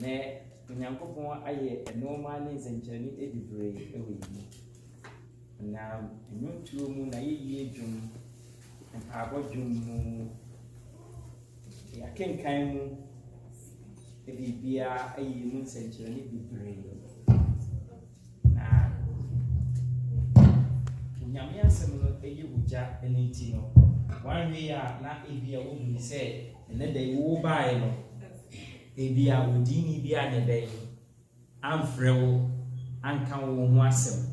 Ne Nyankopɔn ayɛ ɛnɔɔma ne nsɛnkyerɛnne bebree ɛwɔ yi. Na nnwontuo mu na yɛyie dwom, mpaabɔ dwom mu, yɛakenkan mu, biribiara ayɛ mu nsɛnkyerɛnne bebree. Na Nyame asɛm no ɛyɛ wogya ɛne nti no, wanwe a na ebia wohu sɛ ɛnɛ da yi wobaeɛ no, ebia wodini bi anyɛ dɛ amfrɛ wo anka wo ho asɛm.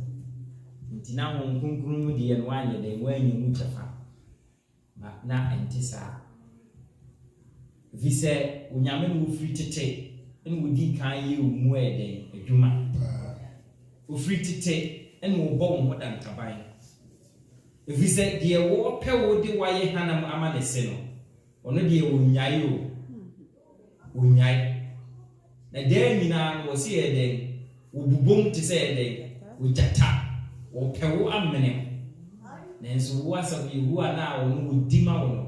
Nti na ho nkunkun mu deɛ no anyɛ dɛ wanyɛ mu kyɛfa. Na ɛnte saa. Efi sɛ Onyame no wofiri tete ɛna wodi kan yɛ wo mu ɛdɛn adwuma. Wofiri tete ɛna wobɔ wo ho dantaban. Efi sɛ deɛ wɔpɛ wo de wayɛ hanam ama ne se no, ɔno deɛ wonyae o. Wonyae. Na deɛ nyinaa no wɔsi yɛ dɛn wobubom te sɛ yɛ dɛn wogyata. Wɔpɛ wo amene. Nanso wo asɛm yɛ wo a na ɔno wodi ma wo no.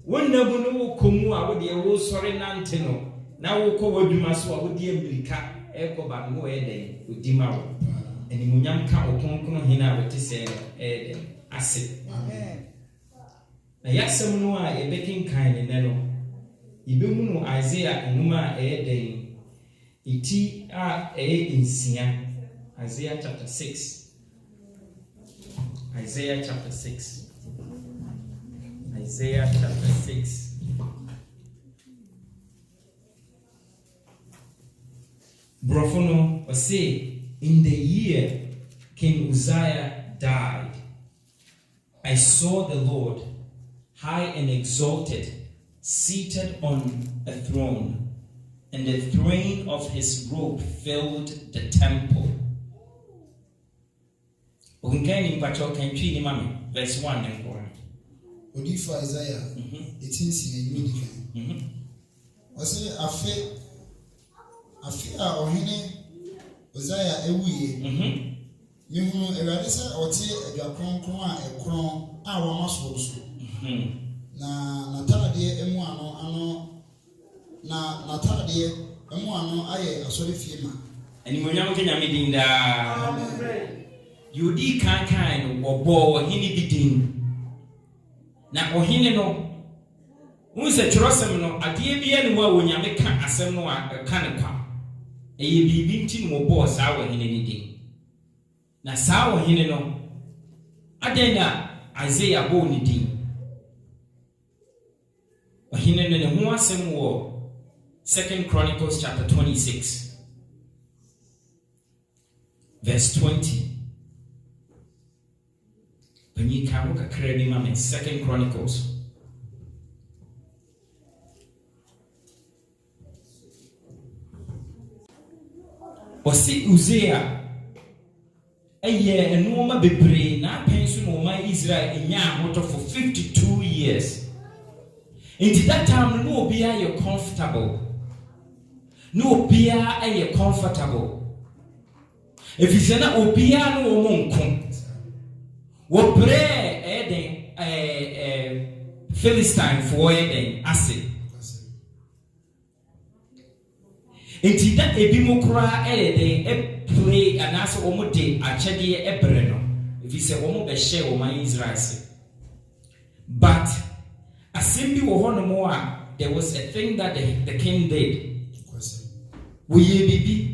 Wonnabu no wokɔ mu a wo deɛ wo sɔre nante no na wokɔ w'adwuma so a wo deɛ mmirika ɛkɔ ba no wɔyɛ dɛn wodi ma wo. Animuonyam ka wo kronkron hene a wɔte sɛ no ɛyɛ dɛn ase. Na yɛasɛm no a yɛbɛkenkan ne nɛ no, yɛbɛmu no Isaiah nwoma a ɛyɛ dɛn eti a ɛyɛ nsia. Isaiah chapter 6. Isaiah chapter 6. Isaiah chapter 6. Brofono was say, in the year King Uzziah died, I saw the Lord high and exalted, seated on a throne, and the train of his robe filled the temple. Verse 1 and 4. Odifa Isaiah, it's in was it a ohene Uzziah ewuye. Mihu Ewurade sɛ ɔte adwa kronkron a ɛkron a wɔma so. Na natade emu ano na natade emu ano ayɛ asɔre fie ma. Animuonyam ke Nyame din daa. Amen. Yodi kankan no wɔbɔ ohene bi din. Na ohene no unse kyerɛsɛm no adeɛ bi ane wa Nyame ka asɛm no a ka ne kwa. Ɛyɛ biribi nti no wɔbɔ saa ohene ne din. Na saa ohene no adan na Isaiah bɔ ne din. Ohene no ne ho asɛm wɔ 2 Chronicles chapter 26 verse 20. When you can look at credit in 2 Chronicles. Osi Uzziah eye enoma bebre na pensu no ma Israel enya ahoto for 52 years. In that time no obi are comfortable. No obi are comfortable. If you say na obi are no omonko. Wo pray Philistine for acid. Enti da ebi mo kura play and aso omo de achede ebre no. If you say omo be share o man Israel. But assembly wo hono mo a there was a thing that the king did. We ye bibi.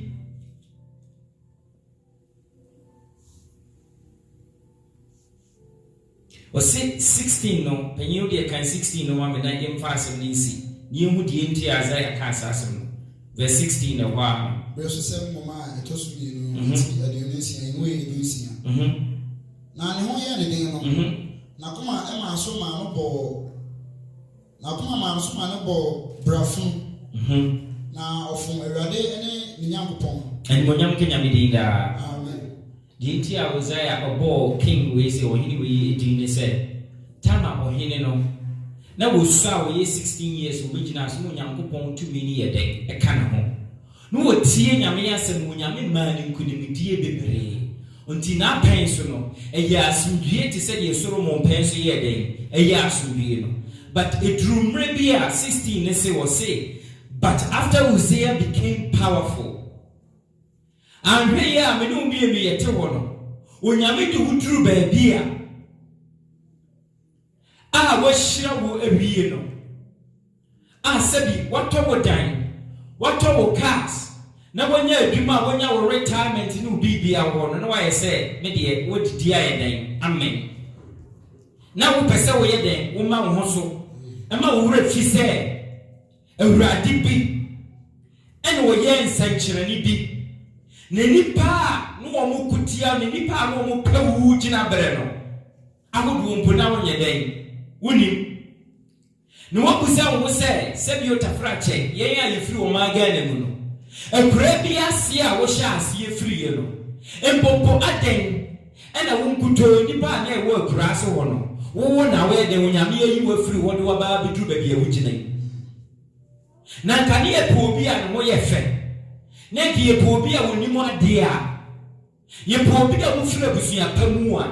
Was 16 no, penyu de kan 16 no ma me na yem fast ni si. Ni hu de enti Isaiah ka asasem. Verse 16 no wa. Verse 7 mama etosu ni no, adionisia enu edunsia. Na ne ho ye de den no. Na kuma e ma so ma no bo. Na kuma ma so ma no bo brafun. Na ofum Ewurade ene Nyankopɔn. Animuonyam ke Nyame din da. Amen. Dinti a Uzziah obo king we say ohini we din say tama ohini no na wo sa we 16 years obegina so Nyankopɔn tumi ni ye de e ka na ho no wo tie Nyame asɛm Nyame ma ni nkunimdie bebree onti na pen so no e ya asumdue te sɛ ye Solomon pen so ye de e ya asumdue no but edrumre bi a 16 ne say wo say But after Uzziah became powerful, and here I mean, be a tewono. When you meet to true baby, I was sure a beano. I said, what trouble dine? What trouble cats? Now, when you retirement in BB, I want, why I say, Media, what dear name? Amen. Now, we pass away then, woman also. A man who refused a radibi. And we yen sanctuary be. Nenipa no mo kutia nenipa no mo pewu gina breno agodo mpona wonye den woni no wabusa wo se bi otafrache yen ya yefiri o maga na mu no ekura bi ase a wo sha ase yefiri ye no empompo aden ena wo nkuto nipa na e wo ekura so wo no wo na we den onyame yi wo firi wo de wa ba bidu ba bi e wo gina na kane e po bi a no mo ye fe Neki ye pobi a woni mo ade a ye pobi da wo fira busua pamu a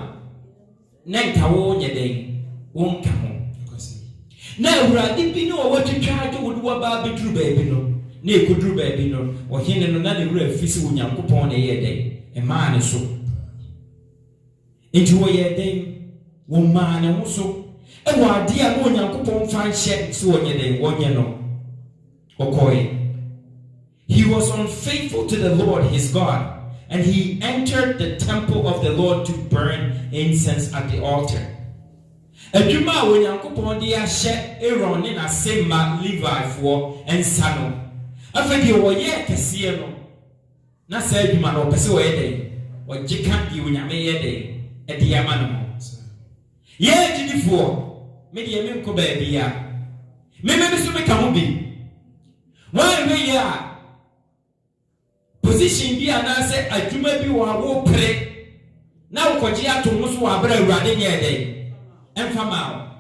na nka wo nye den wo nka ho na awurade bi no wo twetwa to wo do ba beduru ba bi no na ekoduru ba bi no wo hene no na ne wura fisi wo nyankopon na ye den e ma ne so enti wo ye den wo ma ne ho so e wo ade a wo nyankopon fa nhye so wo nye den wo nye no okoye. He was unfaithful to the Lord his God, and he entered the temple of the Lord to burn incense at the altar. Adwuma wo Nyankopon de ahye Aaron ne n'asema Levi for ensano. Afedi wo ye kese no. Na sa adwuma no pese wo ye den. Wo gika di wo nyame ye den. E de ama no. Ye gidifo. Me de me nko ba bia. Me so me ka ho bi. Why we ya position bi anase adwuma bi wo pre na wo koji atom so wo abra awurade nye den emfama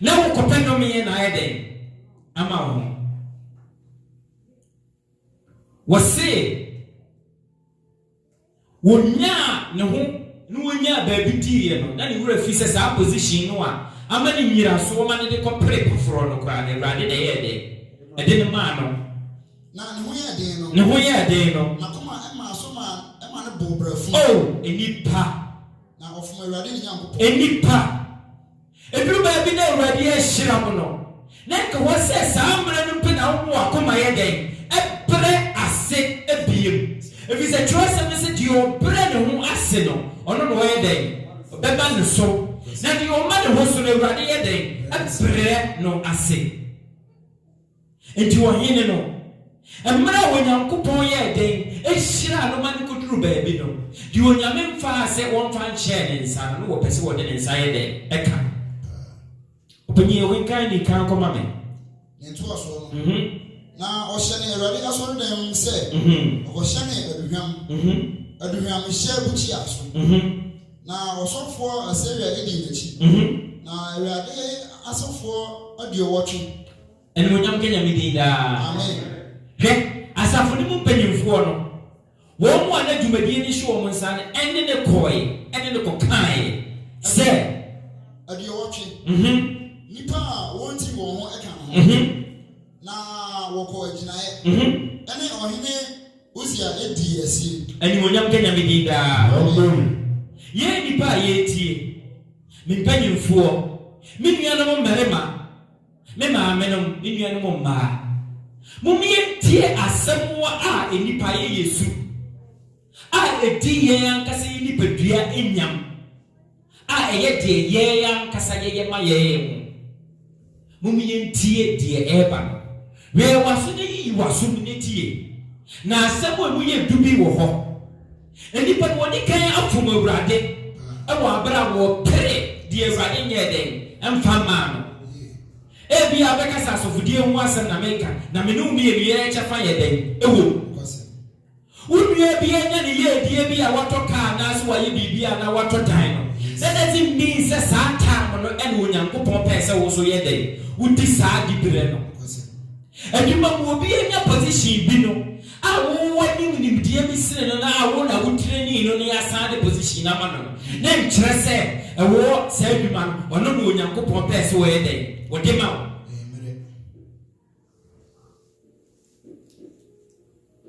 na wo kopeno me na eden ama wo wo se wonya ne ho no wonya ba bi die no na ne wura fi se sa position no a ama ne nyira so ma ne de kopre poforo no kwa ne awurade de ye de ede ne ma no na ne ho ye den no ne ho ye den no na koma ema so ma ema ne bo brafu oh enipa na ofuma awurade ne nyankopon enipa eduru ba bi na awurade ye hira mo no na ka wo se saamra no pe na wo akoma ye den ebre ase ebiem if is a choice and say dio bre ne ho ase no ono no ye den beba ne so na dio ma ne ho so na awurade ye den ebre no ase enti wo hine no emra wo nyankopon ye den ehira no man koduru ba bi no di onyame mfa se won fa nche ne nsa no wo pese wo de ne nsa ye den eka openye wo kan ni kan koma me ntu aso no na ohyene awurade aso dem se ohyene aduham hye buchi aso na osofo asewia edi nchi na awurade asofo adio wotwe ene onyam kenya midida amen he asafo ni mu panyimfo no wo mu ana dwumadie ni hye wo mu nsa ene ne koi ene ne kokai se adio wotwe nipa wonti wo ho eka ho na woko aginae ene ohene Uzia edi esi ene onyam kenya midida ye nipa ye tie me panyimfo me nuanom mmarema me maamenom me nuanom mmaa mumie tie asemwa a enipa ye Yesu a edi ye ankasa ye nipadua enyam a eye de ye ankasa ye ma ye mumie tie de eba no we waso ne yi waso ne tie na asemo mu ye dubi wo ho enipa no woni kan afom awurade e wo abra wo pere de awurade nye den emfa ma no ebi abekasa sofudie hu asem na meka na me no mie ye chefa ye den ewo unue bi enya ne ye die bi a watoka na so waye bibia na watodan no that doesn't mean say sa time no ene onyankopon pese wo so ye den udi sa dibire no adwuma mu obi enya position bi no a wo wani nimdie bi sire no na wo na wutreni no ne asa de position na ma no na nkyere se ewo sa adwuma no ono no onyankopon pese wo ye den wode ma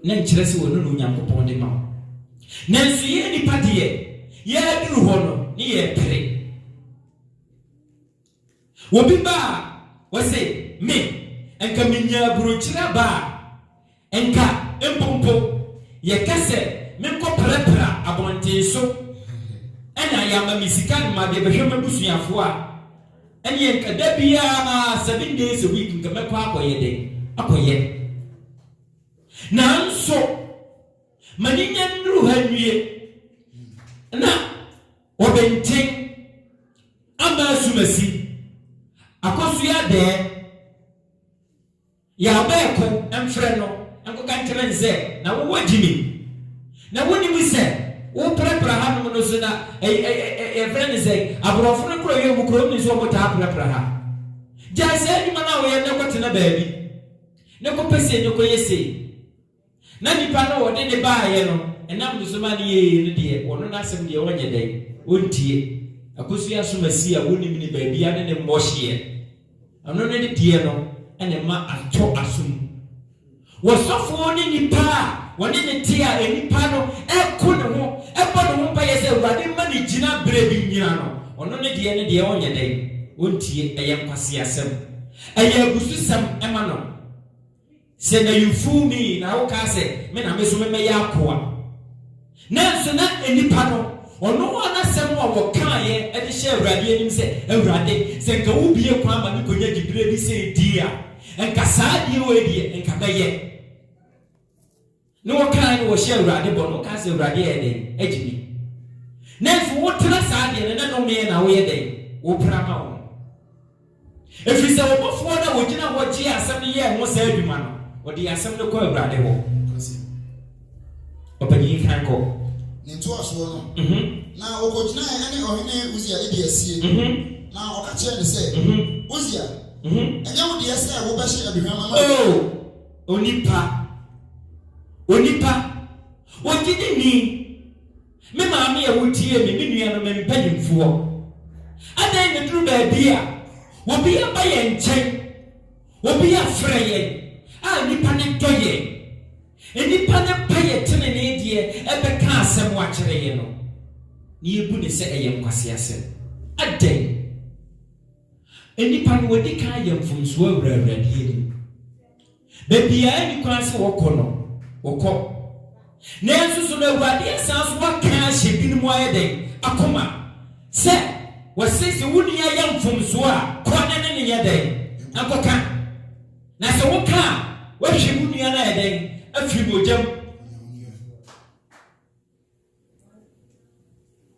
na nkyerɛ sɛ wɔno no Onyankopɔn de ma wo nanso yɛ nipa deɛ yɛaduru hɔ no ne yɛpere obi ba a wɔse me enka menya burokyira ba enka empompo yɛka sɛ menkɔ prɛprɛ abɔnten so ɛna yɛama me sika no ma de bɛhwɛ mabusuafo a ɛne yɛnka da biara 7 days a week nka mɛkɔ akɔyɛ den akɔyɛ nanso mani nya nnuru ha nwie na wɔbɛnten ama asumasi akɔso yɛ dɛ yɛabɛɛko ɛmfrɛ no ɛnkɔka nkyerɛ nsɛ na wowɔ gyimi na wonim sɛ woprɛprɛ ha nom no so na yɛfrɛ ne sɛ aborɔfo no kora yɛ mu kurom ne so wɔbɔtaa prɛprɛ ha gyae sɛ adwuma no a wɔyɛ ne kɔtena baabi ne kɔpɛ sɛ ne kɔyɛ sei na nipa no wɔde ne baayɛ no ɛnam no so ma ne yɛyɛ no deɛ wɔno no asɛm deɛ wɔnyɛ dɛn ɔntie akɔso yɛ asomasi a wɔnim ne baabi a ne ne mmɔhyeɛ ɔno no ne deɛ no ɛne ma atɔ asom wɔsɔfoɔ ne nipa a wɔne ne te a nipa no ɛko ne ho ɛbɔ ne ho mpayɛ sɛ Awurade ma ne gyina berɛ bi nyina no ɔno ne deɛ ɔnyɛ dɛn ɔntie ɛyɛ nkwasi asɛm ɛyɛ abususɛm ɛma no sɛ na you fool me na woka sɛ me na me so memɛyɛ akoa nanso na nipa no ɔno anasɛm a wɔkaeɛ ɛde hyɛ Awurade anim sɛ Awurade sɛ nka wobie kwan ma me kɔnya gyibere bi sɛ ɛdi a nka saa deɛ wɔ deɛ nka bɛyɛ ne wɔkae no wɔhyɛ Awurade bɔ no wɔka sɛ Awurade yɛ dɛn agyi bi nanso wotena saa deɛ no na nɔmeɛ na woyɛ dɛn wopra ma wo ɛfiri sɛ wɔbɔfoɔ no a wɔgyina hɔ gye asɛm no yɛ ho saa adwuma no wɔde asɛm no kɔ Awurade hɔ ɔpanyin kan kɔ ne ntoasoɔ no na wɔkɔgyina ɛne ɔhene Usia edi asie na ɔka kyerɛ ne sɛ Usia ɛnyɛ wo deɛ sɛ wobɛhye aduhwam ama onipa wɔgyidi ni me maame a wotie me nua no me mpanyimfoɔ adan ne duru baabi a obi aba yɛn nkyɛn obi afrɛ yɛn a nipa ne dɔ yɛn nipa ne pa yɛ tene ne deɛ ɛbɛka asɛm wakyerɛ yɛn no ne yɛbu ne sɛ ɛyɛ nkwasi asɛm adan nipa no wɔdi kan yɛ mfomsoɔ awurawura deɛ ni baabi a ni kwan sɛ wɔkɔ no wɔkɔ nanso so na Awurade asan so waka ahyɛ bi no mu ayɛ den akoma sɛ wɔsɛ sɛ wo nua yɛ mfomsoɔ a kɔ ne yɛ den akɔka na sɛ woka a wɔhwɛ wo nua no ayɛ den afiri mogyam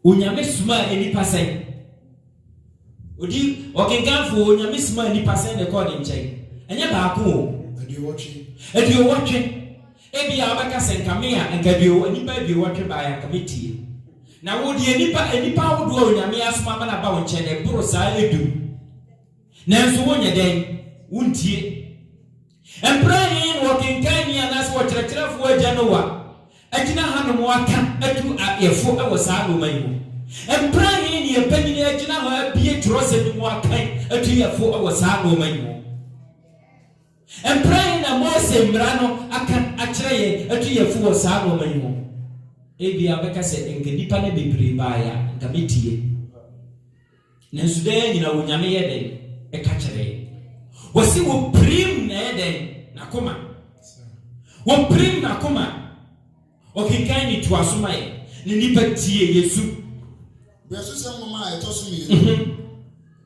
Onyame suma a nipa sɛn odi ɔkenkanfo Onyame suma a nipa sɛn ne kɔ ne nkyɛn ɛnyɛ baako o aduowɔtwe ebi a wɔbɛka sɛ nkame a nkaduo nipa aduowɔtwe baayɛ nkametie na wɔde nipa ahodoɔ Onyame asoma ma na ba wo nkyɛn ne boro saa edu nanso wonyɛ dɛn wontie Emprani wɔkenkan ni anas wɔkyerɛkyerɛfo agya no wa agyina hanom aka atu ayɛfo ɛwɔ saa noma yi mu Emprani ni epanyini agyina hɔ abie trɔsɛ mu akan atu yɛfo ɛwɔ saa noma yi mu Emprani na Mose mmara no aka akyerɛ yɛ atu yɛfo wɔ saa noma yi mu ebi abɛka sɛ nka nipa ne bebree baaya nka metie nanso dɛ nyina Onyame yɛ den ɛka kyerɛ wɔsi wɔ prim na yɛ den nakoma wɔ prim nakoma ɔkenkan ni to asoma yɛ ne nipa tie Yesu bɛso sɛ mama a ɛtɔ so mmienu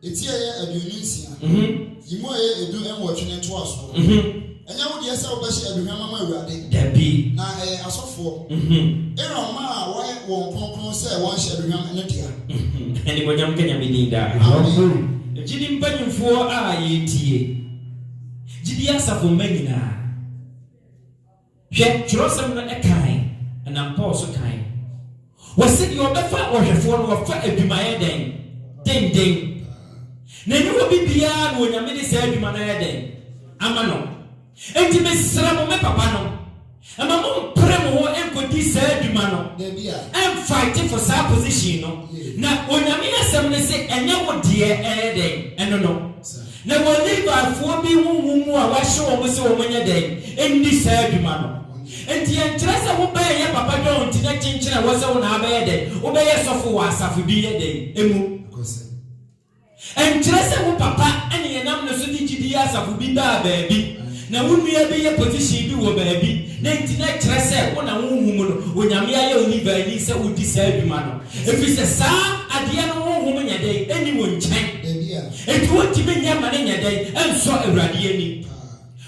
etie yɛ 29 yimu a yɛ edu ɛwɔtwe ne to aso ɛnyɛ wo deɛ sɛ wobɛhye aduhwam ama Awurade dabi na asɔfoɔ Aaron ma a wɔyɛ wɔn kronkron sɛ wɔnhyɛ aduhwam ne dea ɛne monyam kanya me din daa gyidi mpanyimfoɔ a yɛtie gyidi asafo mma nyinaa hwɛ twerɛsɛm no ɛkan ɛnam Paul so kan wɔsɛ deɛ ɔbɛfa ɔhwɛfoɔ no wɔfa adwumayɛ den na ne wɔ bibiara na Onyame de saa adwuma no yɛ den ama no enti mesrɛ mo me papa no ama mo mpere mo hɔ ɛnkɔdi saa adwuma no ɛmfight for saa position no na Onyame asɛm ne sɛ ɛnyɛ wo deɛ ɛyɛ den ɛno no na wɔn Levifoɔ bi huhu mu a wahyɛ wɔn sɛ wɔn nyɛ den ɛnni saa adwuma no enti entrese wo ba ye papa don ti na chinchina wo se wo na ba ye de wo ba ye sofo wa asafu bi ye de emu entrese wo papa ene ye nam no so di gidi asafu bi da ba bi na wo nua bi ye position bi wo ba bi na enti na trese wo na wo hu mu no onyame aye oni ba ni se wo di sa adwuma no efi se sa ade no wo hu mu nya de eni wo nchen enti wo ti be nya ma ne nya de enso awurade ani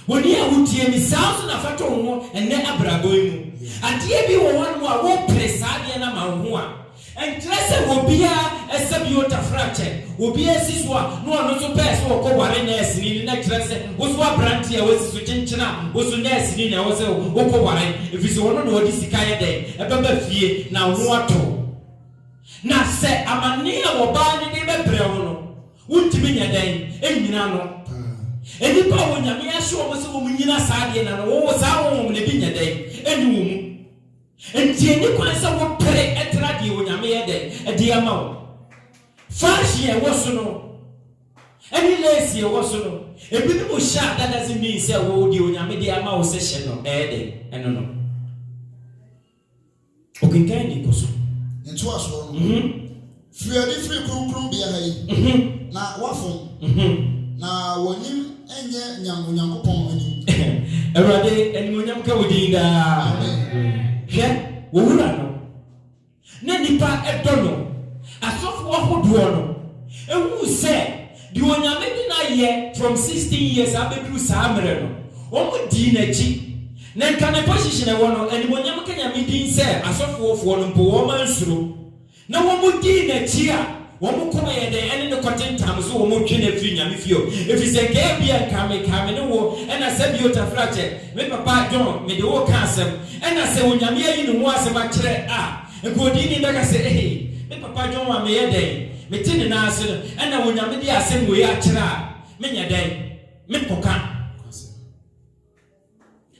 woni a wutie mi saso na fato ho enne abraboy mu ade bi wo won mu a wo presa de na ma ho a entrese wo bia esabi otafrache wo bia siswa no ono so pese wo ko ware na esini na trese wo so abranti a wo siso chinchina wo so na esini na wo se wo ko ware efisi wono na odi sika ye de ebeba fie na ho ato na se amane a wo ba ne de bebre wo no wuntimi nya den enyina no enipa wo nyame ahye wo se wo munyina saade na no wo sa wo ne bi nya den eni wo mu enti eni kwan se wo pere etra de wo nyame ye de edi ama wo fashi e wo so no eni lesi e wo so no ebi ni mo sha that doesn't mean say wo de wo nyame de ama wo se hye no de eno no okinkan ni koso ntu aso no free krum bia ha yi na wafo na wonim enye nyankopon ani Erade enimonyam ka wodinda hwe wo wura no na nipa edono asofo ahodo no ewu se di onyame bi na ye from 16 years abedru saamere no omo di na chi na nkane position e wono enimonyam ka nyame din se asofo ofo no mpo wo mansuro na wo mo di na chi a wo mo koma ye de ene ne kotentam so wo mo twene firi nyame fio efi se ge bia kame ne wo ena se bi otafrache me papa John me de wo kansem ena se wo nyame ayi ne ho asem a kire a nkodi ni daga se me papa John wa me ye de me tini na ase ena wo nyame de asem wo ya kire a me nya de me koka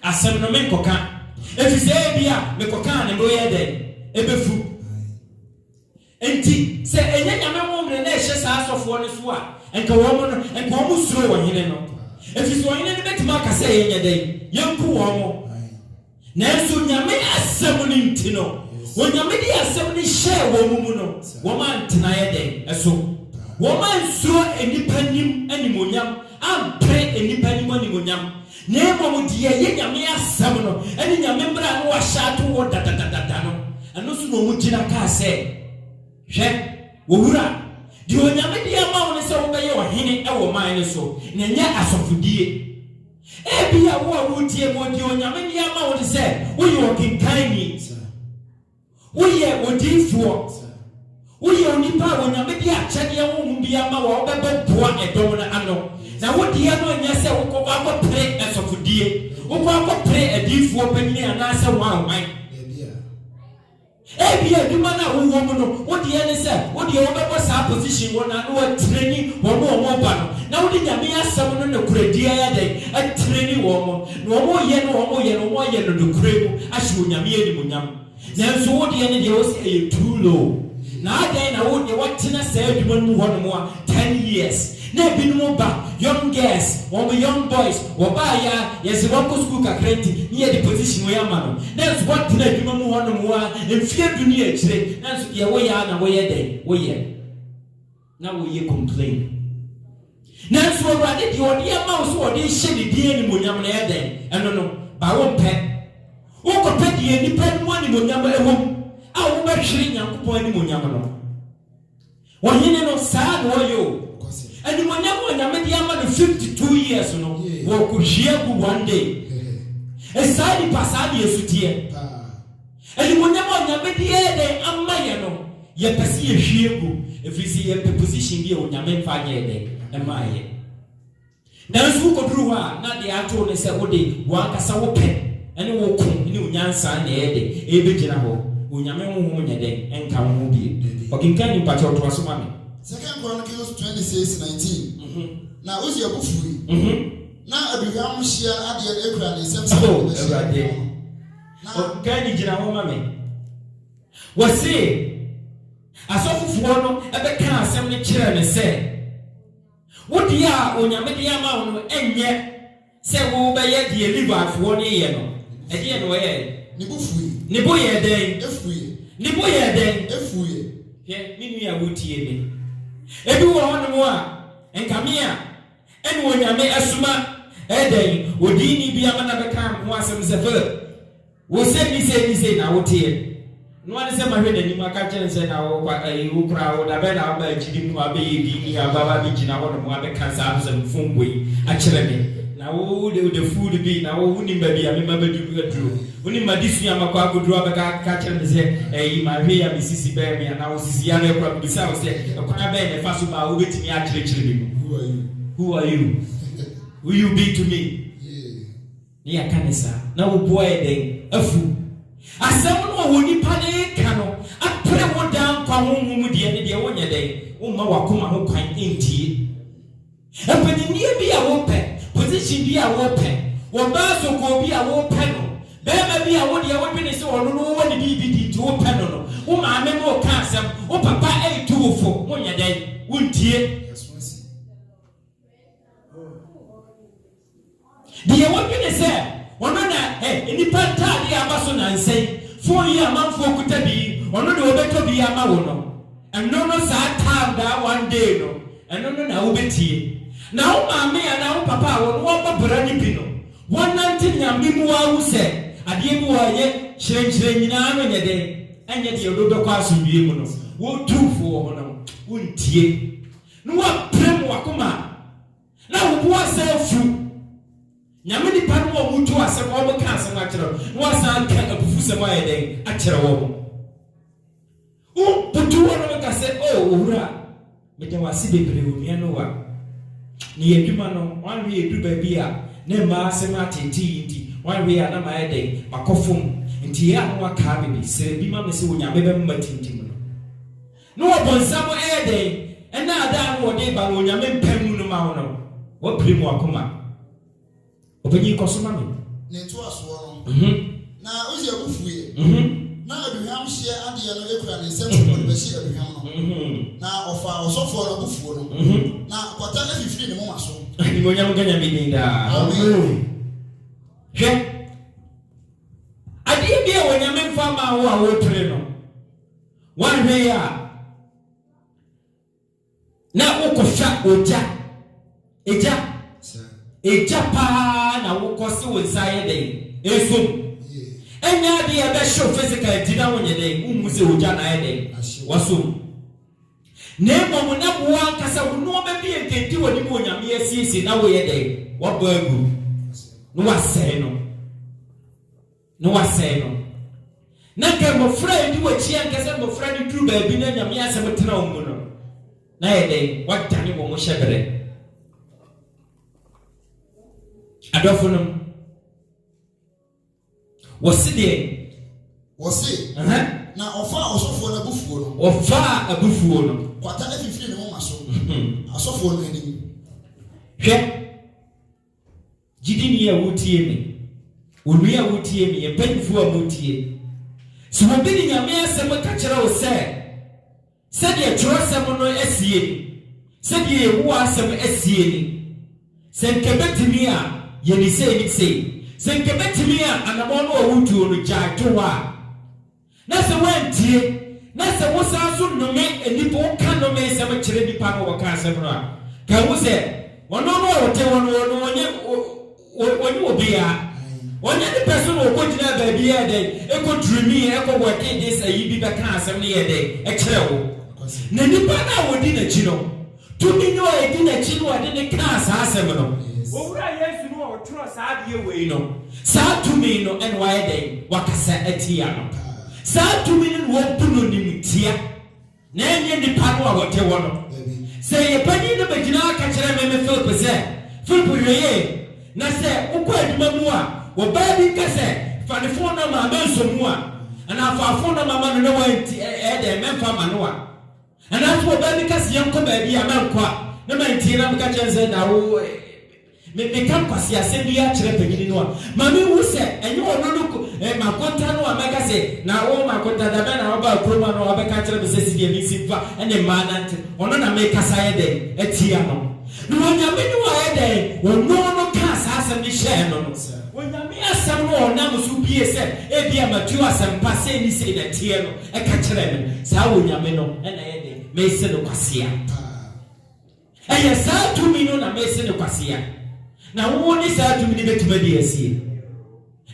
asem no me koka efi se bia me koka ne mo ye de ebefu enti se enye nyame momre na ehye saa asofo ne so a enka wo mo no enka wo mo suro wo hene no efi so hene ne betima ka se yenye den yenku wo mo na enso nyame asem ne nti no wo nyame di asem ne hye wo mu no wo ma ntena ye den eso wo ma suro enipa nim animonyam ampre enipa nim animonyam na emo mo di ye nyame asem no eni nyame mbra no wa sha to wo dadadada no eno so no mo gina ka se hwe wo wura di onyame di ama woni se wo beye wo hene e wo man ne so na nya asofudie e bia wo tie mo di onyame di ama woni se wo ye okinkani wo ye odifuo wo ye onipa wo nyame di achade wo mu bia ama wo bebe boa edom na ano na wo di ano nya se wo ko akopre asofudie wo ko akopre edifuo panini anase wan ebi aduma na wo mo no wo de ene se wo de wo bebo sa position wo na no training wo mo ba no na wo de nyame asem no na kuradie ya de a training wo mo no wo ye no do kuremu ahye wo nyame ani mo nyam na so wo de ene de wo se e too low na adai na wo de watena sa aduma no ho no mo 10 years na binum ba young girls or young boys wo ba ya yes one go school kakrenti near the position we am no that's what na adwuma mu ho no mo a emfie dunia akire na so ye wo ya na wo ye den wo ye na wo ye complain na so awade di odi ama wo so odi hye ni die ni monyam na ye den eno no ba wo pe wo ko pe die ni pe mo ni monyam e wo a wo ba hwiri nyankopon ni monyam no wo hine no saa no yo and the money na mediama no 52 years no wo ko hiebu one day esadi pasadi esutie and the money na media de amaye no ye pesi ye hiebu efisi ye position bi o nyame mfanye de emaye na nsu ko duru ha na de ato ne se wo de wa kasa wo pe ene wo ko ni onyansa na ye de e be gina ho onyame ho nya de enka ho bi okinkan ni pacho to asoma me 2 Chronicles 26:19. Na ozi abufuri. Na Abraham shia ade ekura ne sem se. Na gani jina ho mame. Wose asofufuo no ebe ka asem ne kire ne se. Wodi a onyame de ama wo no enye se wo be ye de liverfo ne ye no. ɛdeɛ no wɔyɛ ne bo fui ne bo yɛ dɛn efui ne bo yɛ dɛn efui hwɛ me nua wotie me ebi wɔ hɔ no a nkamea ɛne onyame asuma ɛdɛn odini bi ama na bɛka ho asɛm sɛ fɛ wo sɛ ni sɛ na wotie no ane sɛ mahwɛ n'anim aka kyerɛ sɛ na wo kora wo da bɛ na aba agyidi mu abɛyɛ dini ababa bi gyina hɔ no mu abɛka saa asɛm fombo yi akyerɛ me na wo de food bi na wo nim ba bi a me ma bɛduru wonim ma disu amakɔ agoduru abɛka ka kyerɛ me sɛ mahwɛ ya me sisi bɛɛ me na wo sisi ya no akora bisa wo sɛ ɛkwan bɛɛ ne fa so ba wo bɛtumi akyerɛkyerɛ me who are you who you be to me ni akane saa na wo boa ɛdɛn afu asɛm no a wo nipa ne ka no apere wo dan kwa ho mu deɛ ne deɛ wonyɛ dɛn wo ma wakoma ho kwan entie ɛpanyinie bi a wopɛ position bi a wopɛ wo ba so ko bi a wopɛ no bɛɛma bi a wo deɛ wodwene sɛ ɔno no wo ne bi di nti wopɛ no no wo maame mo ka asɛm wo papa ɛtu wo fo wonyɛ dɛn wontie deɛ wodwene sɛ ɔno na nipa ntaade aba so nansɛn fon yi amanfoɔ kuta bi ɔno de wɔbɛtɔ bi ama wo no ɛno no saa time da one day no ɛno no na wobɛtie na wo maame a na wo papa a wɔn wɔbɛbra ne bi no wɔnante nyame mu awu sɛ adeɛ bi wɔyɛ kyerɛkyerɛ nyinaa no nyɛ dɛn ɛnyɛ deɛ wobɛkɔ asomdwie mu no wɔtufoɔ hɔ no wontie na wɔapere mu wakoma na woboa sɛ afu nyame nipa no wɔ mutu asɛm wɔn ka asɛm akyerɛ no wasan ka abufu sɛm ayɛ dɛn akyerɛ wɔn wo butu wɔn no ka sɛ owura mede wase bebree wɔ nua no wa ne yɛ adwuma no wɔn yɛ du baabi a ne mmaa asɛm atete yi nti wɔn yɛ a na ma yɛ dɛn makɔfom nti yɛ ano aka bebi sɛ bi ma me sɛ onyame bɛmma tintim no na wɔbɔ nsɛm ɛyɛ dɛn ɛna adaa no wɔde ba no onyame mpam mu no ma wo no wɔpere mu akoma openyi kosoma me ne to aso no na ozi abufuye na aduham hye ade no ekura ne nsɛm ko de bɛhye aduham no na ɔfa ɔsɔfo no abufuo no na kɔta na fifiri ne moma so ni monya muganya bi ni da amen hwɛ ade bi a wonya me mfa ma wo a wotire no wan hwɛ ya na wokɔhwa eja pa na wokɔse wo nsae den esom enya de ebe show physical dina wonye den ummu se oja na den wasom na emom na bo ankasa wo no be bi enkenti woni mo nyame asiesie na wo ye den wo ba agu no wasɛe no na ke mo fra ndi wo chi ankasa mo fra ni duru ba bi na nyame asɛm tena wo mu no na ye den wadane wo mo hyɛbere adofo no wɔse na ɔfa ɔsɔfo na abufuo no kwata afifiri ne moma so asɔfo no anim hwɛ gidini a wotie me onua a wotie me yɛmpanyifo a wotie so obi ne nyame asɛm ka kyerɛ wo sɛdeɛ twerɛsɛm no asie ni sɛdeɛ yɛwo asɛm asie ni sɛ nkɛbɛtumi a yɛni sɛ nkɛbɛtumi a anamɔ no ɔwotuo no gyaadwo a na sɛ woantie na sɛ wo saa so nnome nipa woka nnome nsɛm kyerɛ nipa no wɔka asɛm no a ka wo sɛ ɔno no a wɔte wɔ no wɔnyɛ obia wɔnyɛ ne pɛ so na wɔkɔgyina baabi yɛ dɛn ɛkɔdurumi ɛkɔwɔde de sɛ yi bi bɛka asɛm no yɛ dɛn ɛkyerɛ wo na nipa no a wɔdi n'akyi no tumi ne ɔyɛdi n'akyi no ɔde ne kaa saa asɛm no owura yesu no ɔtwerɛ saa adeɛ wei no saa tumi no ɛna wayɛ dɛn wakasa atia no saa tumi no wɔbu no nimtia na ɛnyɛ nipa no a wɔte wɔ no sɛ yɛpani no bɛgyina aka kyerɛ me Philip sɛ Philip hwɛyɛ na sɛ wokɔ adwuma mu a wɔbaa bi ka sɛ fanefoɔ no ma manso mu a anaafaafo no mama no na wanti ɛdɛ mɛmfa ma no a anaaso wɔbaa bi ka sɛ yɛnkɔ baabi a mankɔ a na mantie na meka kyerɛ sɛ na wo meka nkwasi asɛm bi akyerɛ panyini no a mame wu sɛ ɛnyɛ ɔno no makonta no a mɛka sɛ na wo makonta da bɛ na wɔba kuroma no wɔbɛka kyerɛ me sɛ sideɛ mensi mfa ɛne mmaa nante ɔno na mekasa yɛ dɛn atia no na onyame ne wɔyɛ dɛn ɔno no kaa saa asɛm ne hyɛɛ no no onyame asɛm no na musu bie se e bia matu asem pase ni se na tie no e ka kire me saa onyame no e na ye de me se no kwasea e ya saa tumi no na me se no kwasea na wo ni saa tumi ni betuma di asie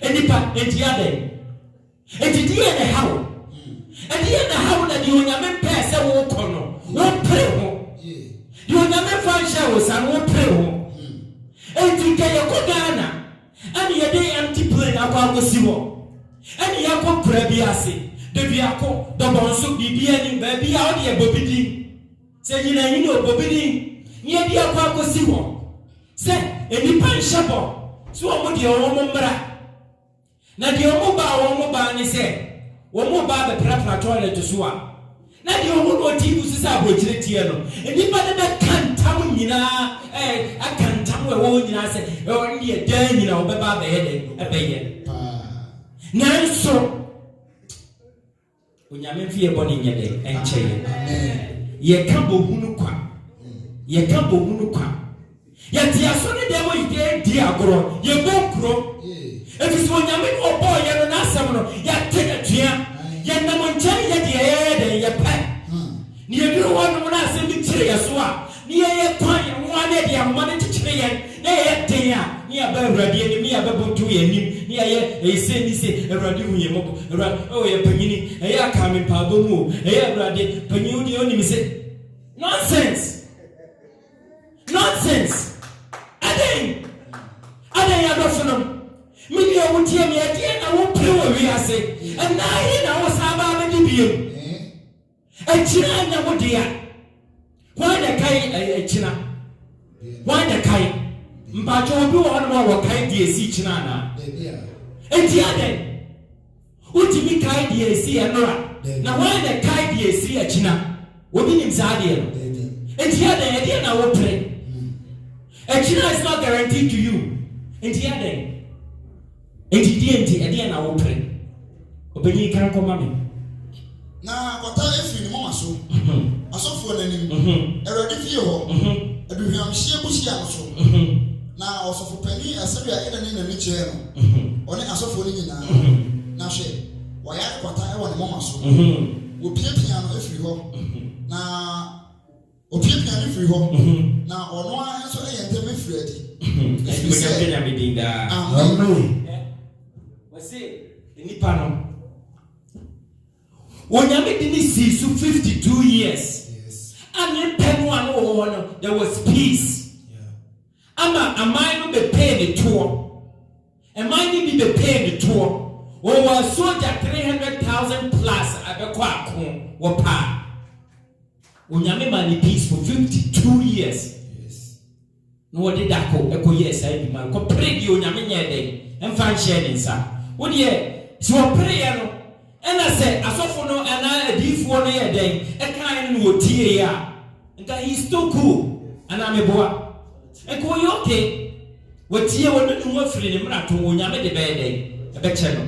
enipa entiade entidie na hawo endie na hawo na di onyame pese wo kono wo pre ho di onyame fansha wo san wo pre ho enti kaya ko Ghana ani ye dey empty plane akwa ko siwo ani ya ko kura bi ase de bi akọ do bonso bibia ni ba bi a ode bobidi se nyina nyini obobidi ni e bi akwa ko siwo se enipa nshabo so omo de omo mbra na de omo ba ni se omo ba be prapra toilet so a na de omo no tibu sisa abrochire tie no enipa de be kantam nyina akantam we wo nyina se o ndi dan nyina obeba be he de ebeye nanso onyame fie boni nyede encheye ye ka bohunu kwa ye ka bohunu kwa ye dia so ne de wo ide di agoro ye bonkro efisi onyame obo ye no nasam no ya tena tua ye namonchani ye de ye pa ni ye duro wonu na asem bi kire ye so a ni ye kwan wo na de amane kire ye na ye tenya ni aba awrade ni mi aba botu ye nim ni ye ese ni se awrade hu ye mo awrade o ye panyini e ya ka me pa bo mu e ya awrade panyi di oni mi se nonsense aden ya do sono mi ye wuti mi e die na wo pre wo wi ase e na ye na wo sa ba me di biem e china nya wo dia kwa da kai e china wa da kai mpacho obi wo no wo kai di esi china na enti ade utimi kai di esi enora na wa da kai di esi a china obi nim saade no enti ade na wo pre a china is not guaranteed to you enti ade na wo pre obenyi kan ko mame na kota efi ni mama so asofo nanim erodi fie ho aduham hie busia no so na osofo pani asabi a ina ne kire no one asofo ni nyina na hwe waya kota e woni mama so opiapia no efi ho na opiapia no efi ho na ono a so e yente me fredi efi se Kenya midinda wase nipa no onyame dini see so 52 years and pen one no there was peace ama amai no be pay the tour amai ni be pay the tour o was soldier 300,000 plus abekwa akon wo pa onyame man peace for 52 years no what did that go yes I be man ko pray di onyame nya den emfa share nsa wo de so prayer no ena se asofo no ana adifo no ye den e kan no tie ya nka he still cool ana meboa e ko yo okay wotie wono ni mo firi ne mra to onyame de be den e be che no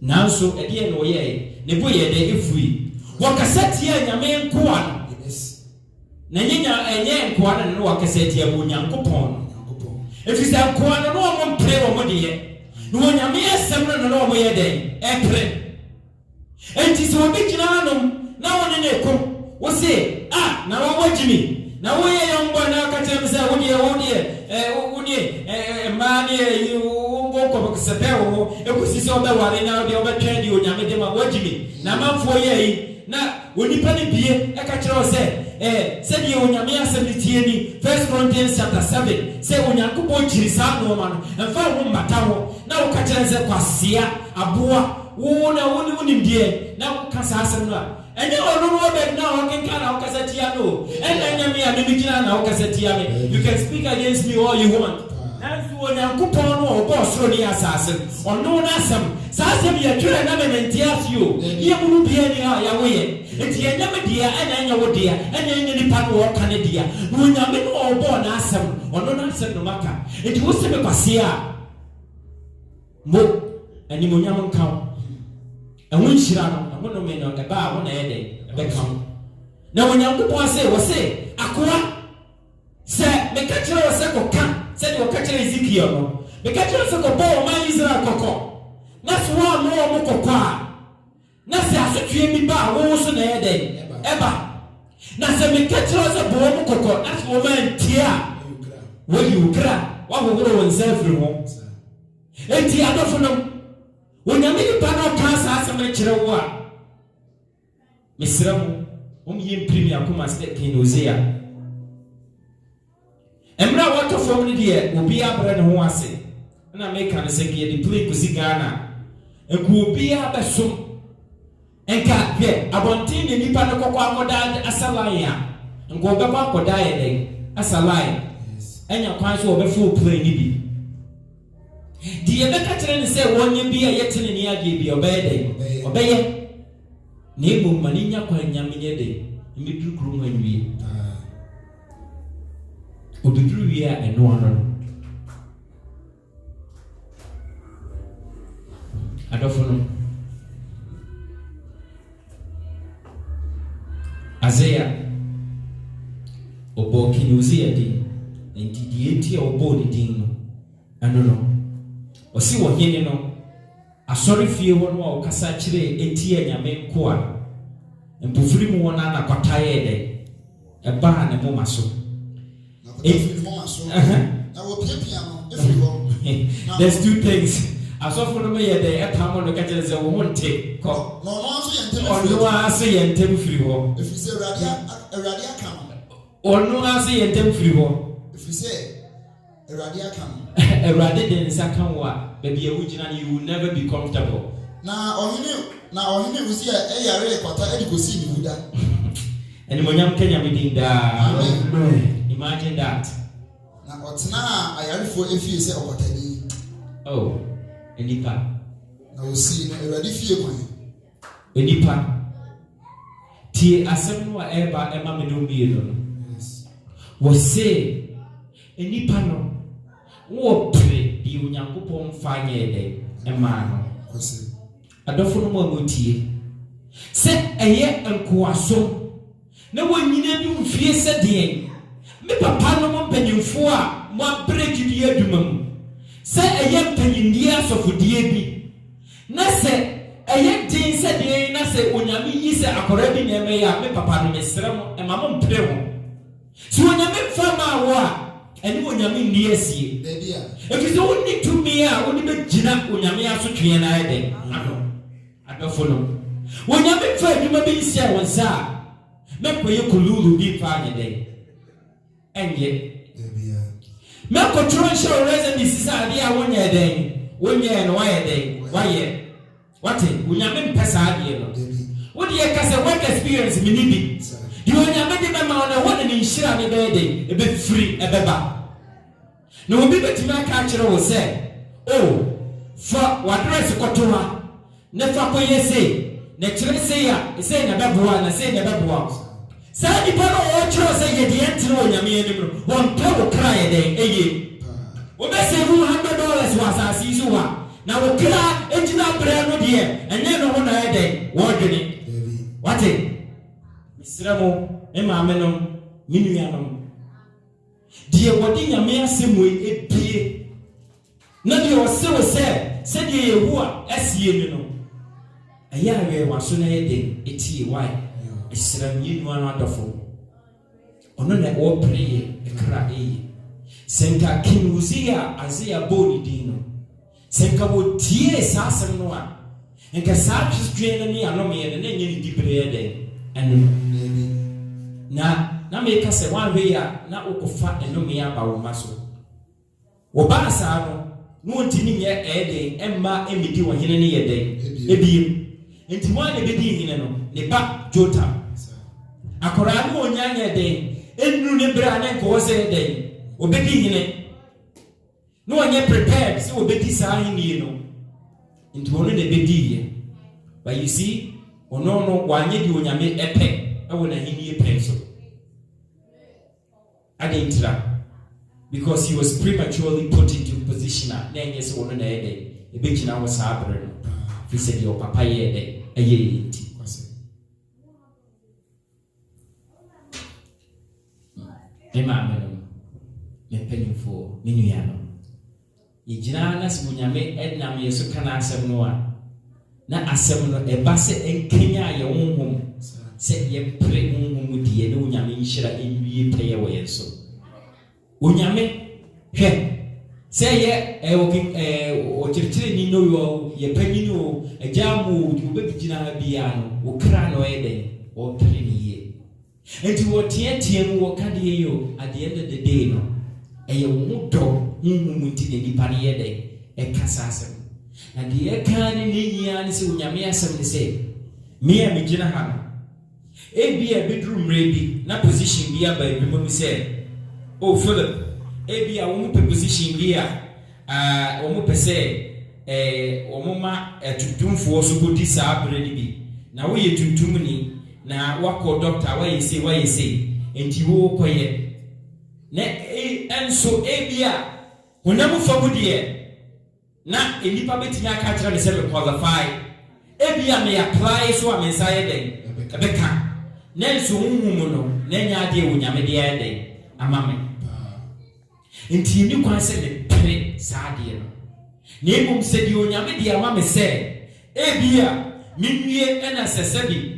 nanso e de no ye ne bo ye de efui wakasati ya nyame nkoa na nyenya enye nkoa na no wakasati ya bonyankopon efisa nkoa no mo mpre wo mo de ye no nyame asem no mo ye den e pre enti so obi kina no na woni ne ko wo se na wo wajimi na wo ye yombo na katemza wodi mani wo ko ko sepewo e ko sisi oba ware na odi oba twedi onyame de ma wajimi na manfo ye na onipa ne bie e ka kire o se die onyame asem tie ni 1 Corinthians chapter 7 se onyankopon kiri sa no ma no emfa wo mbata wo na wo ka kire se kwasea aboa wo na woni ndie na wo ka sa asem no a enye ono no be na wo kenka na wo ka sa tia no ena nyame ya me gina na wo ka sa tia me you can speak against me all you want nanso onyankopon no obo soro ni asase ono na asem sa asem ya twere na me mentia sio ye munu bia ni a ya wo ye enti ya nyame dia ena nya wo dia ena nya ni pa no wo ka ne dia no nyame no obo na asem ono na asem no maka enti wo se me kwase a mo ani mo nyam nka ehun hira no no me no e ba wo na ye de e be kan na onyankopon se wo se akoa se me ka kire wo se ko ka se de wo ka kire Ezekiel no me ka kire se ko bo ma Israel koko. Na so wa mo koko a. Na se asotwe bi ba wo so na ye den. Eba. Na se me ketro se bo mo koko. Na so man tia. Wo you kra. Wa wo wo nzafiri ho. Enti adofo no. Wonyame ni pa no ka sa asem kire wo a. Mesramu. Yim premier akoma step in Hosea. Emra water from the dear will be a bread and wase. And I make an second play Kusigana. And will be a besum. And cat get a bontin in the Panacoa died as a lion. And go back or die as a lion. And your clients will be full play nibi. The other Catherine said, one you be a yet in the Yagi, obey, obey. Neighbor Maninya Quanyamia day, Middle Groom and we. Obidru here and no one. I don't know. Isaiah Obo Kinuzia di, and the 80 or body ding. I don't know. Or see what you know. A sorry fear one more Casachre, 80 and Yamen Koa, and Pufrimu one and a Kotaye, a barn and Momaso. There's two things. I saw for me a day at time on the catches a won't take. No, no, I say and tem free war. If you say a radia come, or no, I say and tem free war. If you say a radia come, a radia then second war, baby, original, you will never be comfortable. Now, on you see a area quarter, and you could see me that. And when I'm Kenya meeting that, imagine that. Now, what's now? I have for if you say what I need. Oh, Enipa. I will see a ready fear. Enipa. Tea asemwa eba Emma Medumbino. Was say Enipa no. Wo pray the Unyankupon fanye day, Emma. Adofo no motie. Say a year and coaso. No one you do fear said the me papa no mo panyimfo a mo break di adumam. Say a young penyidia so fudie bi. Na say a young tin said the na say onyame yi say akora bi na me ya me papa no mesrem e ma mo mpre ho. So onyame fama wo a eni onyame ndi asie. Baby a. If you don't need to me a woni be gina onyame asotwe na ede. Adofo no. Onyame fa aduma bi sia wonsa. Me koye kululu bi fa nyede. Enye me control show reason this is idea wonye den wonye no waye den waye what unyame mpesa ade no what ye ka say work experience me nibi di unyame di be ma na wona ni nhira me be den e be free e be ba no obi betima ka kire wo say oh fa wadress kotowa ne fa ko yese ne kire say ya say na be boa na say na be boa. Sadi pano ochro say ye dienti no nyame anim no won pe wo kra ye den eye wo be save $100 was asisu wa na wo kra ejina bre no de enye no ho na ye den wo dwene wate misramo e ma menom minuanom die wodi nyame asemu ebie na de o se wo se de yehu a asie ni no aya we waso na ye den etie why Islam you no wonderful. Ono na wo pray ekra senka kinuzia azia body dino. Senka wo tie sasem no a. Enka sa twistwe na ni anome ye na nye ni dibre de. Eno na me ka se wan we ya na okofa enome ya ba wo maso. Wo ba sa no ntini nye ede emma emidi wo hene ne ye de. Ebiem. Enti mo na bedi hine no ne ba Jota akora no onyanya den enu ne bra na nko se den obedi hine no onye prepared so obedi sa hine no enti ono ne bedi ye but you see ono no wanye di onyame epe e wona hine epe so adentira because he was prematurely put into position na enye se ono na ede ebegina wo sa abre no fi se di o papa ye de eye enti me ma me no me penny for me nuano yegyina na se onyame ednam yeso kana asem no a na asem no eba se enkenya ye honhom se ye pre honhom die na onyame nhyira enwie peye wo yeso onyame hwe se ye o kirkire ni no yo ye panyi no ajamu ubegina bia no wo kra no eden wo tre ni ye enti wo tie mu wo ka de yo at the end of the day no eye wo do nti de nipa ne yede ekasa asem na de eka ne nyia ne se onyame asem ne se me a megina ha ebi a bedroom ready na position bi aba ebi mu se oh Philip ebi a wo position bi a wo pese wo ma tutumfo so kodi sa abre ni bi na wo ye tuntum ni na wako doctor wa yese enti wo koye na enso ebi a wonamu fagudie na enipa betimi aka kira ne se be qualify ebi a me apply so a me nsaye den ebeka na enso hunhum no na nya ade wonyame de den amame enti ni kwan se me pere saade no na emum se di onyame de amame se ebi a minwie ena sesebi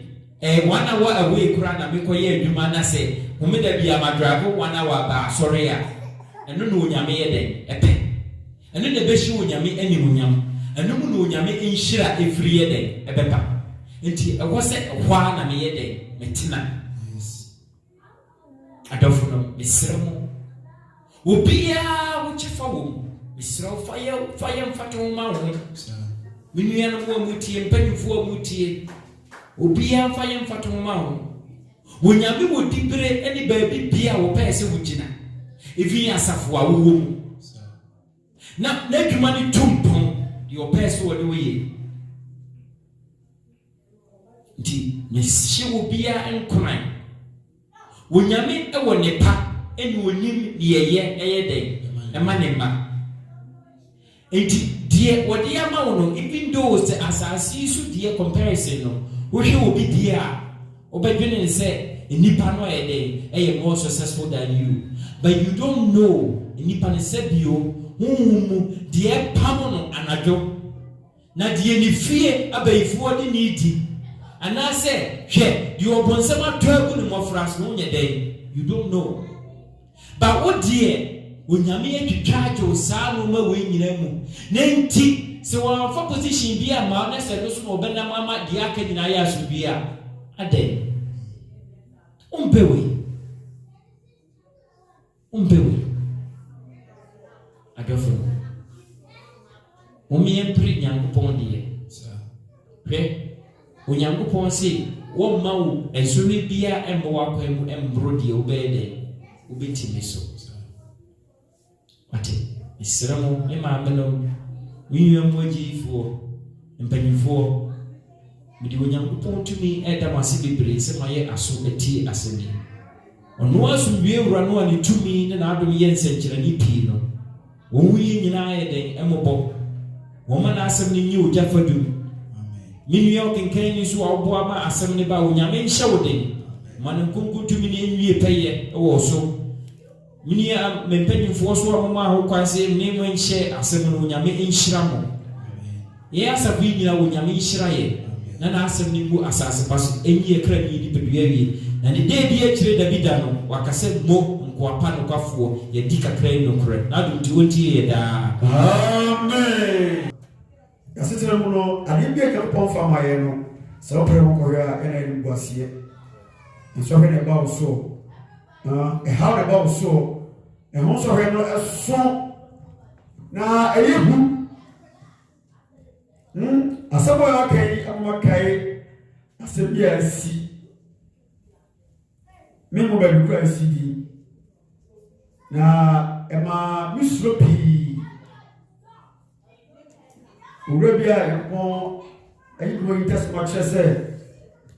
wana wa away kura na mekoye adwuma na se homeda bi amadrago wana wa ba sorry a eno no onyame ye den epe eno ne beshi onyame animunyam eno mu no onyame enhyira efiri ye den ebepa enti ewo se hwa na me ye den metina adofo no misremo obia wo chefa wo misra fire mfato ma wo minua no mo amutie mpanifo amutie obia fire mfato ma wo wonyame wo dibere eni baabi bia wo pese wo gina evi asafo awo mu na adwuma ni tumpon de opese wo de wo ye di nesi wo bia enkoran wonyame ewo nepa eni wonim yeye den ema ne ma enti die wodi ama wo no even though se asasi su die comparison no wo hwe obi die a obedwene ne se nipa no eye more successful than you but you don't know nipa ne se bio humu die pamo no anadwo na die ni fie abayifuo de ni di ana se hwe die obonsem atoagu ne mofras no nye den you don't know but what die onyame atwitwaje osano ma we nyina mu na nti se wa for position bi ama na se no so obenam ama die akadina ya so bi a ade umpewe agafo omiempri nyankopon die hwe onyankopon se wo ma wo esumi bia embo wakwa mu embro die obede obetimi so ate isiramo ema amelo winyam wajifo mpanyifo midi onyankopon tumi eda mase bebre se maye aso eti asemi ono aso wie wura no ani tumi na adom ye nsenkyere ni pii no wonwi nyina ye den emobo woma na asem ni nyi ojafadu amen minwi okenkan ni so obo ama asem ni ba onyame nhye woden man nkonko tumi ni nwie peye wo so mini a mempanyimfo so amama ho kwanse nemu nhye asem no onyame nhyira mo ye asabu nyina onyame nhyira ye na asem ni mu asase paso enyi ekra ni di pedua wie na ne de bi akire Davida no wakase mo nkoapa no kwafo ye di kakra no kre na do ti wonti ye da amen asitire mu no ade bi ka pon fa ma ye no so pre mo ko ya ena ni buasie so be ne ba so how the ball so e ho so he no so na eyehu asabo ya kai amma kai asabi asi memo ba du asi di na ema misropi urabia emo ayi mo interest ma chese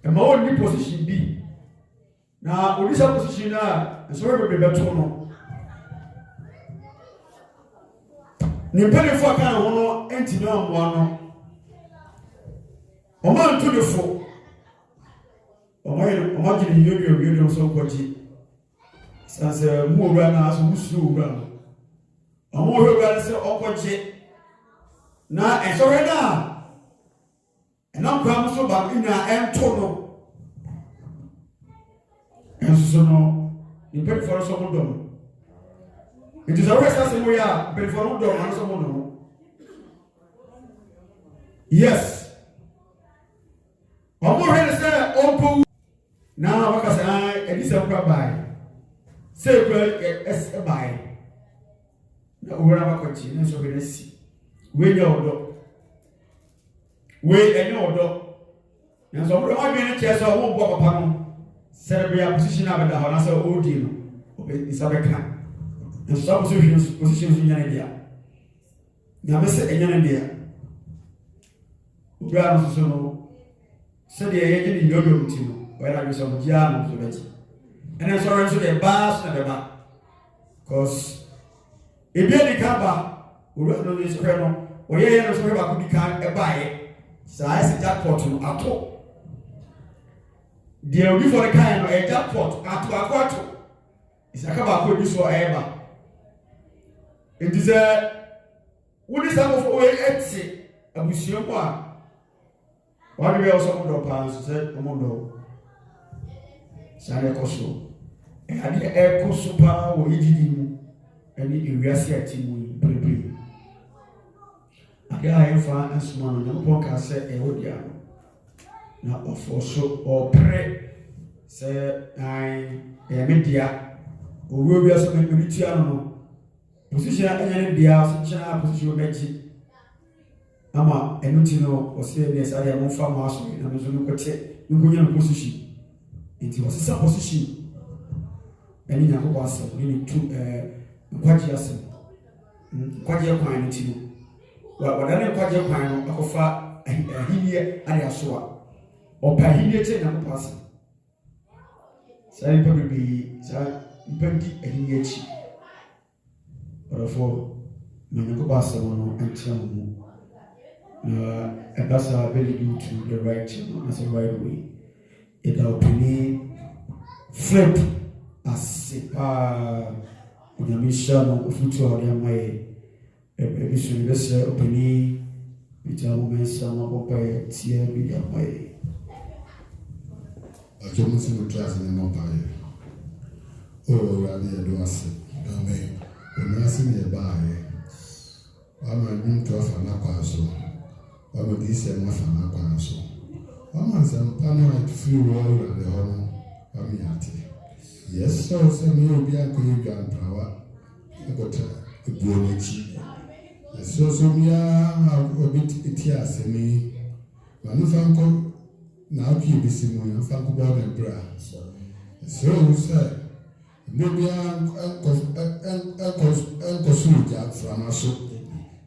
ema on position bi na odisa position na so we be beto no ni pele fo kan ho no enti na amwa no o man to the fo o ma gidi yoyo so kwaji sanse mu owura na so musu owura ɔmo hwɛ wura sɛ ɔkɔgye na ɛsɔre na ɛnam kwan so ba ina ɛnto no ɛnso no nipa fɔlɔ so mo dɔm nti sɛ wɔyɛ sase mo yɛ a nipa fɔlɔ mo dɔm ano so mo no yes ɔmo hwɛ sɛ ɔmpo na wakasa ɛdi sɛ kura baayi sɛ kura ɛsɛ baayi na owura wakɔkye na nsɔre na si wei nyɛ ɔdɔ wei ɛnyɛ ɔdɔ nanso ɔmo ɔdwe ne kyerɛ sɛ ɔmo bɔ papa no sɛ bia position abɛda hɔ na sɛ ɔdi no ɔbɛ nsa bɛka nso sɛ ɔmo so hwɛ position so nyane deɛ nyame sɛ ɛnyɛ ne deɛ owura no soso no sɛdeɛ yɛgye ne yɔdɔ ti no ɔyɛ na sɛ ɔmo gyaa no so bɛkyi ɛnɛ nsɔre nso deɛ baa so na bɛba cause ebi adi ka ba owura no ne sɔhwɛ no ɔyɛ yɛ no sɔhwɛ baako di ka ɛbaeɛ saa ɛsɛ jackpot no ato deɛ obi fɔ ne kan no ɛyɛ jackpot ato ìsaka baako bi so ɛyɛ ba eti sɛ wodi sa kɔfɔ wɔyɛ ɛte abusua mu a wɔde bɛ ɔsɔ mo dɔ paa nso sɛ ɔmo dɔ saa yɛ kɔ so ɛyɛ ɛkɔ so paa wɔ egyidi mu ɛne ewiase ɛte mu yi bebree adeɛ a yɛfa nsoma no nyankopɔn kaa sɛ ɛwɔ deɛ no na ɔfɔ so ɔpere sɛ ɛyɛ me dea owó bi aso me tia no position ɛnyɛ ne dea so kyerɛ position bɛgye ama ɛno ti no ɔsɛ ne sɛ ayɛ mo fa mo aso na me so no kɔte nkonya no position nti ɔsesa position ɛne nyankopɔn asɛm ne tu nkwagye asɛm nkwagye kwan no ti no wadane nkwagye kwan no akɔfa ahinie ade aso a ɔpa ahinie kyɛ nyankopɔn asɛm saa nipa bebree saa nipa di ahinie akyi ɔdɔfoɔ ma nyankopɔn asɛm no ɛnkyerɛ mo mu na ɛba saa bɛlead you to the right channel as a right way ɛda ɔpani flip ase paa onyame hyia no ofutu a ɔde ama yɛ ebi so ne bɛsɛ ɔpani bita mo mɛnsa no abɔpa yɛ tia bi de ama yɛ Ajomu si no class ne no pa ye. O ora ne do ase. Amen. Ona ase ne ba ye. Wa ma dum to afa na kwa so. Wa ma di se na fa na kwa so. Wa ma se mpa no at free world and the hono. Wa mi ate. Yes so me obi akoye dwan prawa. E gota e buo nechi. Yes so me a obi ti ase me. Ma no fa nko na aki bisi mu ya fa ko ba na bra so say maybe enko ja frama so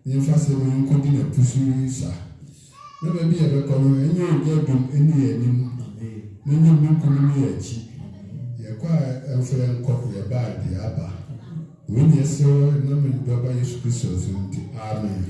ni fa se mu ko di na pusu sa na ba bi e be ko no enye oja dum eni enim ni mu ko ni echi ye kwa enfo enko ye ba di aba we ni so na me do ba Yesu Kristo so amen.